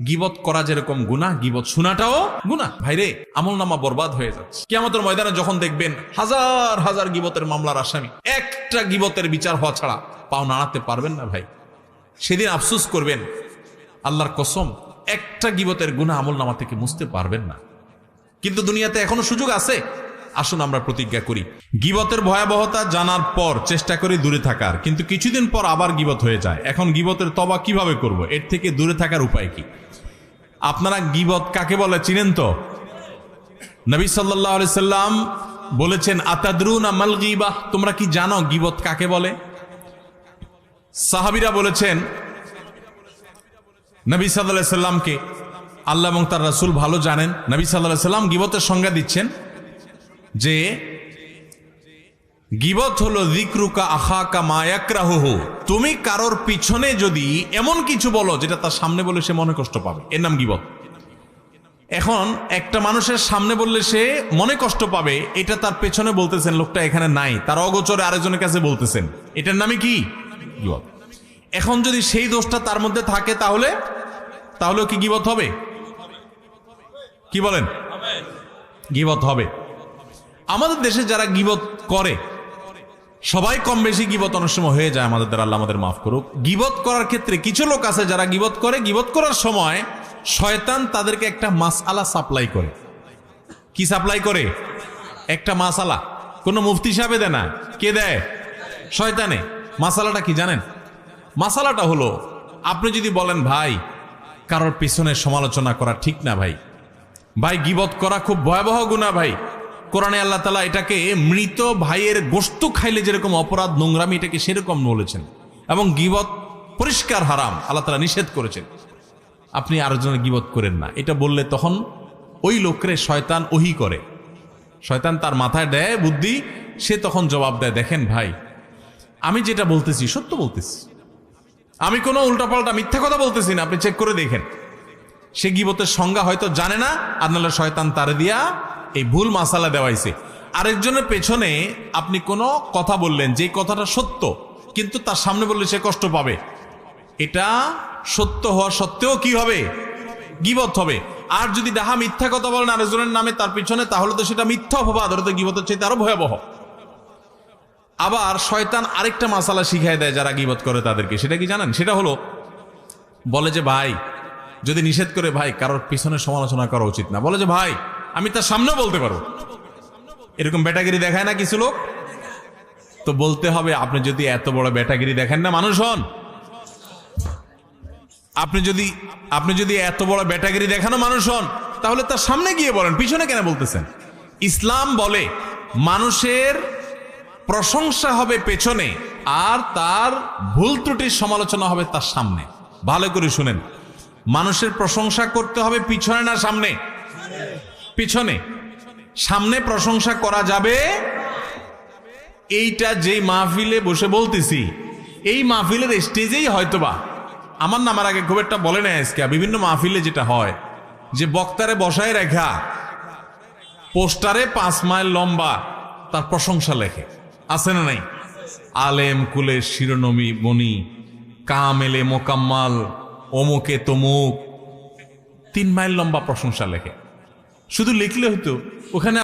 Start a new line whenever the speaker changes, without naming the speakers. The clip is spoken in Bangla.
গীবত করা যেরকম গুনাহ, গীবত শোনাটাও গুনাহ। ভাইরে, আমলনামা বরবাদ হয়ে যাচ্ছে। কিয়ামতের ময়দানে যখন দেখবেন হাজার হাজার গীবতের মামলার আসামি, একটা গীবতের বিচার হওয়া ছাড়া পাও নাড়াতে পারবেন না ভাই। সেদিন আফসোস করবেন, আল্লাহর কসম, একটা গীবতের গুনাহ আমলনামা থেকে মুছতে পারবেন না। কিন্তু দুনিয়াতে এখনো সুযোগ আছে। আসুন আমরা প্রতিজ্ঞা করি, গীবতের ভয়াবহতা জানার পর চেষ্টা করি দূরে থাকার, কিন্তু কিছুদিন পর আবার গীবত হয়ে যায়। এখন গীবতের তওবা কিভাবে করব? এর থেকে দূরে থাকার উপায় কি? আপনারা গীবত কাকে বলে চিনেন তো? নবী সাল্লাল্লাহু আলাইহি সাল্লাম বলেছেন, আতাদরুনা মাল গীবাহ, তোমরা কি জানো গীবত কাকে বলে? সাহাবীরা বলেছেন নবী সাল্লাল্লাহু আলাইহি সাল্লামকে আল্লাহ এবং তার রাসূল ভালো জানেন। নবী সাল্লাল্লাহু আলাইহি সাল্লাম গীবতের সংজ্ঞা দিচ্ছেন যে গীবত হলো যিকরুকা আখাকা মা ইয়াকরাহুহু, তুমি কারোর পিছনে যদি এমন কিছু বলো যেটা তার সামনে বলে সে মনে কষ্ট পাবে, এর নাম গীবত। এখন একটা মানুষের সামনে বললে সে মনে কষ্ট পাবে, এটা তার পেছনে বলতেছেন, লোকটা এখানে নাই, তার অগোচরে আরেকজনের কাছে বলতেছেন, এটার নামই কি? গীবত। এখন যদি সেই দোষটা তার মধ্যে থাকে তাহলেও কি গীবত হবে? কি বলেন? গীবত হবে। আমাদের দেশে যারা গীবত করে, সবাই কম বেশি গীবত অনেক সময় হয়ে যায় আমাদের দ্বারা, আল্লাহ আমাদের মাফ করুক। গীবত করার ক্ষেত্রে কিছু লোক আছে যারা গীবত করে, গীবত করার সময় শয়তান তাদেরকে একটা মাসআলা সাপ্লাই করে। কি সাপ্লাই করে? একটা মাসআলা। কোন মুফতি সাহেব দেয় না, কে দেয়? শয়তানে। মাসআলাটা কি জানেন? মাসআলাটা হলো, আপনি যদি বলেন ভাই কারোর পিছনে সমালোচনা করা ঠিক না, ভাই গীবত করা খুব ভয়াবহ গুনাহ, ভাই কোরআনে আল্লাহ তাআলা এটাকে মৃত ভাইয়ের গোশত খাইলে যেরকম অপরাধ, নোংরামি, এটাকে সেরকম বলেছেন, এবং গীবত পরিষ্কার হারাম, আল্লাহ তাআলা নিষেধ করেছেন। আপনি আরেকজনের গীবত করেন না, এটা বললে তখন ওই লোকরে শয়তান ওহী করে, শয়তান তার মাথায় দেয় বুদ্ধি, সে তখন জবাব দেয়, দেখেন ভাই আমি যেটা বলতেছি সত্য বলতেছি, আমি কোনো উল্টাপাল্টা মিথ্যা কথা বলতেছি না, আপনি চেক করে দেখেন। সে গীবতের সংজ্ঞা হয়তো জানে না, আর নাহলে শয়তান তারে দিয়া এই ভুল মাসালা দেওয়াইছে। আরেকজনের পেছনে আপনি কোনো কথা বললেন, যে কথাটা সত্য, কিন্তু তার সামনে বললে সে কষ্ট পাবে, এটা সত্য হওয়া সত্ত্বেও কি হবে? গীবত হবে। আর যদি ডাহা মিথ্যা কথা বলেন আরেকজনের নামে তার পিছনে, তাহলে তো সেটা মিথ্যা অপবাদ, ওটা তো গীবতের চাইতে আরো ভয়াবহ। আবার শয়তান আরেকটা মাসালা শিখাই দেয় যারা গীবত করে তাদেরকে, সেটা কি জানেন? সেটা হলো, বলে যে ভাই যদি নিষেধ করে, ভাই কারোর পিছনে সমালোচনা করা উচিত না, বলে যে ভাই আমি তার সামনেও বলতে পারবো, এরকম বেটাগিরি দেখায় না কিছু লোক? তো বলতে হবে, আপনি যদি এত বড় বেটাগিরি দেখেন না মানুষ হন, আপনি যদি এত বড় বেটাগিরি দেখানো মানুষ হন, তাহলে তার সামনে গিয়ে বলেন, পিছনে কেন বলতেছেন? ইসলাম বলে মানুষের প্রশংসা হবে পেছনে, আর তার ভুল ত্রুটির সমালোচনা হবে তার সামনে। ভালো করে শুনেন, মানুষের প্রশংসা করতে হবে পিছনে না সামনে? পিছনে। সামনে প্রশংসা করা যাবে, এইটা যেই মাহফিলে বসে বলতেছি, এই মাহফিলের স্টেজেই হয়তোবা, আমার নামার আগে খুব একটা বলে না আজকে, বিভিন্ন মাহফিলে যেটা হয় যে বক্তারে বসায় রেখা পোস্টারে 5 মাইল লম্বা তার প্রশংসা লেখে, আছে না নাই? আলেম কুলের শিরোনমি বনি, কামেলে মোকাম্মাল, অমুকে তমুক, 3 মাইল লম্বা প্রশংসা লেখে। শুধু লিখলে হইতো, ওখানে